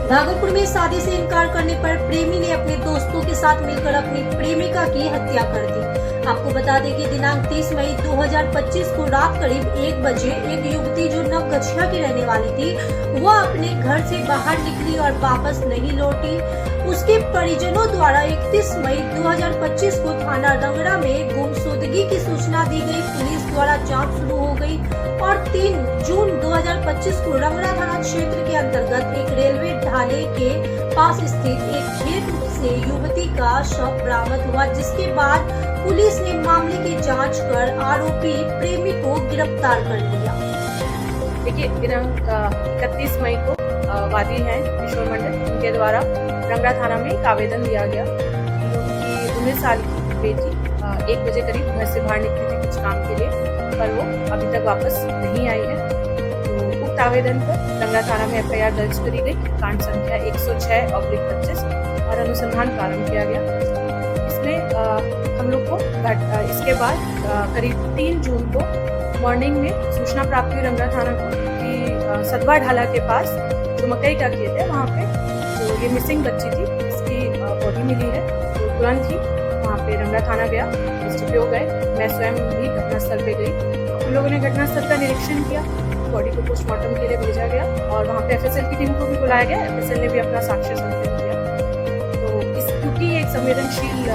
भागलपुर में शादी से इनकार करने पर प्रेमी ने अपने दोस्तों के साथ मिलकर अपनी प्रेमिका की हत्या कर दी। आपको बता दें कि दिनांक 30 मई 2025 को रात करीब 1 बजे एक युवती जो नवगछिया की रहने वाली थी वह अपने घर से बाहर निकली और वापस नहीं लौटी। उसके परिजनों द्वारा 31 मई 2025 को थाना रंगड़ा में गुमशुदगी की सूचना दी गई। पुलिस द्वारा जांच शुरू हो गई और 3 जून 2025 को रंगड़ा थाना क्षेत्र के अंतर्गत एक रेलवे ढाले के पास स्थित एक खेत से युवती का शव बरामद हुआ, जिसके बाद पुलिस ने मामले की जांच कर आरोपी प्रेमी को गिरफ्तार कर लिया। देखिए, दिनांक 31 मई को वादी हैं किशोर मंडल, उनके द्वारा रंगड़ा थाना में एक आवेदन दिया गया कि उनकी 19 साल की बेटी 1 बजे करीब घर से बाहर निकली थी कुछ काम के लिए, पर वो अभी तक वापस नहीं आई है। तो उक्त आवेदन पर रंगड़ा थाना में FIR दर्ज करी गई, कांड संख्या 106/25 और अनुसंधान प्रारंभ किया गया। इसमें हम लोग को इसके बाद करीब 3 जून को मॉर्निंग में सूचना प्राप्त हुई रंगड़ा थाना को कि सदवा ढाला के पास जो मकई का खेत है वहाँ पे जो ये मिसिंग बच्ची थी इसकी बॉडी मिली है। तो तुरंत ही वहाँ पे रंगड़ा थाना गया, SDPO गए, मैं स्वयं भी घटनास्थल पे गई। हम लोगों ने घटनास्थल का निरीक्षण किया, बॉडी को पोस्टमार्टम के लिए भेजा गया और वहाँ पे FSL की टीम को भी बुलाया गया। FSL ने भी अपना साक्ष्य संकलन किया। तो क्योंकि ये एक संवेदनशील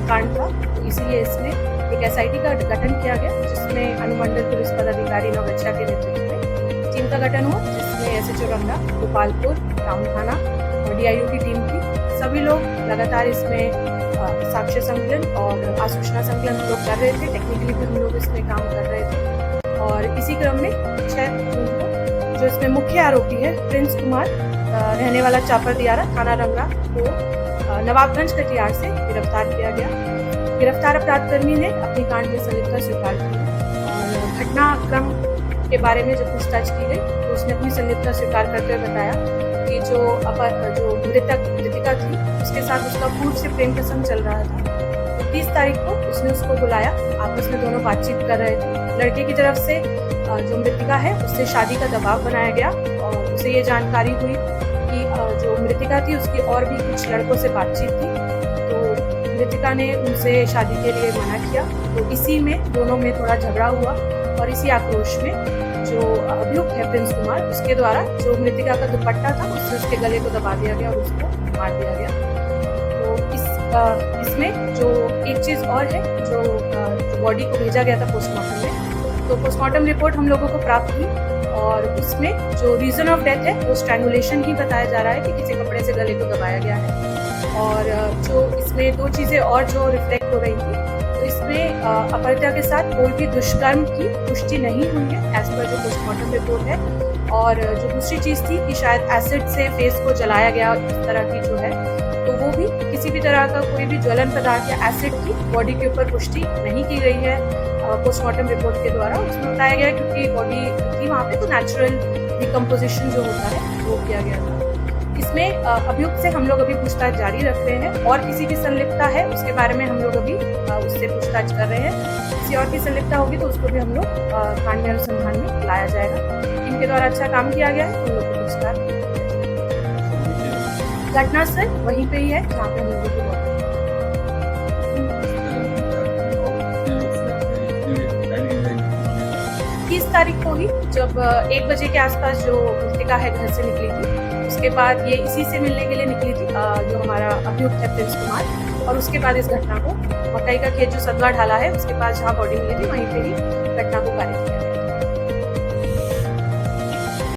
कांड था तो इसीलिए इसमें एक SIT का गठन किया गया, जिसमें अनुमंडल पुलिस पदाधिकारी नवगछिया के नेतृत्व में टीम का गठन हुआ, जिसमें SHO रंगड़ा, गोपालपुर टाउन थाना और DIU की टीम थी। सभी लोग लगातार इसमें साक्ष्य संकलन और आसूचना संकलन हम लोग कर रहे थे। टेक्निकली भी हम लोग इसमें काम कर रहे थे और इसी क्रम में 6 जून को जो इसमें मुख्य आरोपी है प्रिंस कुमार, रहने वाला चापर दियारा, थाना रंगड़ा को नवाबगंज कटियार से गिरफ्तार किया गया। गिरफ्तार अपराधकर्मी ने अपनी कांड में संलिप्तता स्वीकार की और घटनाक्रम के बारे में जब पूछताछ की गई तो उसने अपनी संलिप्तता स्वीकार करते हुए बताया कि जो मृतिका थी उसके साथ उसका पूर्व से प्रेम प्रसंग चल रहा था। तो 30 तारीख को उसने उसको बुलाया, आपस में दोनों बातचीत कर रहे थे। लड़के की तरफ से जो मृतिका है उससे शादी का दबाव बनाया गया और उसे ये जानकारी हुई कि जो मृतिका थी उसकी और भी कुछ लड़कों से बातचीत थी। तो मृतिका ने उनसे शादी के लिए मना किया। तो इसी में दोनों में थोड़ा झगड़ा हुआ और इसी आक्रोश में जो अभियुक्त है प्रिंस कुमार, उसके द्वारा जो मृतिका का दुपट्टा था उससे उसके गले को दबा दिया गया और उसको मार दिया गया। तो इसमें जो एक चीज़ और है, जो बॉडी को भेजा गया था पोस्टमार्टम में, तो पोस्टमार्टम रिपोर्ट हम लोगों को प्राप्त हुई और उसमें जो रीज़न ऑफ डेथ है वो स्ट्रैंगुलेशन ही बताया जा रहा है कि किसी कपड़े से गले को दबाया गया है। और जो इसमें 2 चीज़ें और जो रिफ्लेक्ट हो रही थी, तो इसमें अपहृता के साथ कोई भी दुष्कर्म की पुष्टि नहीं हुई है एज पर जो पोस्टमार्टम रिपोर्ट है। और जो दूसरी चीज़ थी कि शायद एसिड से फेस को जलाया गया, इस तरह की जो है, तो वो भी किसी भी तरह का कोई भी ज्वलन पदार्थ या एसिड की बॉडी के ऊपर पुष्टि नहीं की गई है पोस्टमार्टम रिपोर्ट के द्वारा। उसमें बताया गया क्योंकि बॉडी थी वहाँ पे तो नेचुरल डिकम्पोजिशन जो होता है वो किया गया था। इसमें अभियुक्त से हम लोग अभी पूछताछ जारी रख रहे हैं और किसी की संलिप्तता है उसके बारे में हम लोग अभी उससे पूछताछ कर रहे हैं। किसी और की संलिप्तता होगी तो उसको भी हम लोग कांड में अनुसंधान में लाया जाएगा। इनके द्वारा अच्छा काम किया गया है, उन लोग को पुरस्कार। घटनास्थल वहीं पे ही है जहाँ पे हम लोगों को 30 तारीख को ही जब 1 बजे के आसपास जो मृतिका है घर से निकली थी, उसके बाद ये इसी से मिलने के लिए निकली थी जो हमारा अभियुक्त है प्रिंस कुमार। और उसके बाद इस घटना को मकई का खेत जो सदवा ढाला है उसके पास जहाँ बॉडी मिली थी वहीं पे ही घटना को कार्य किया गया।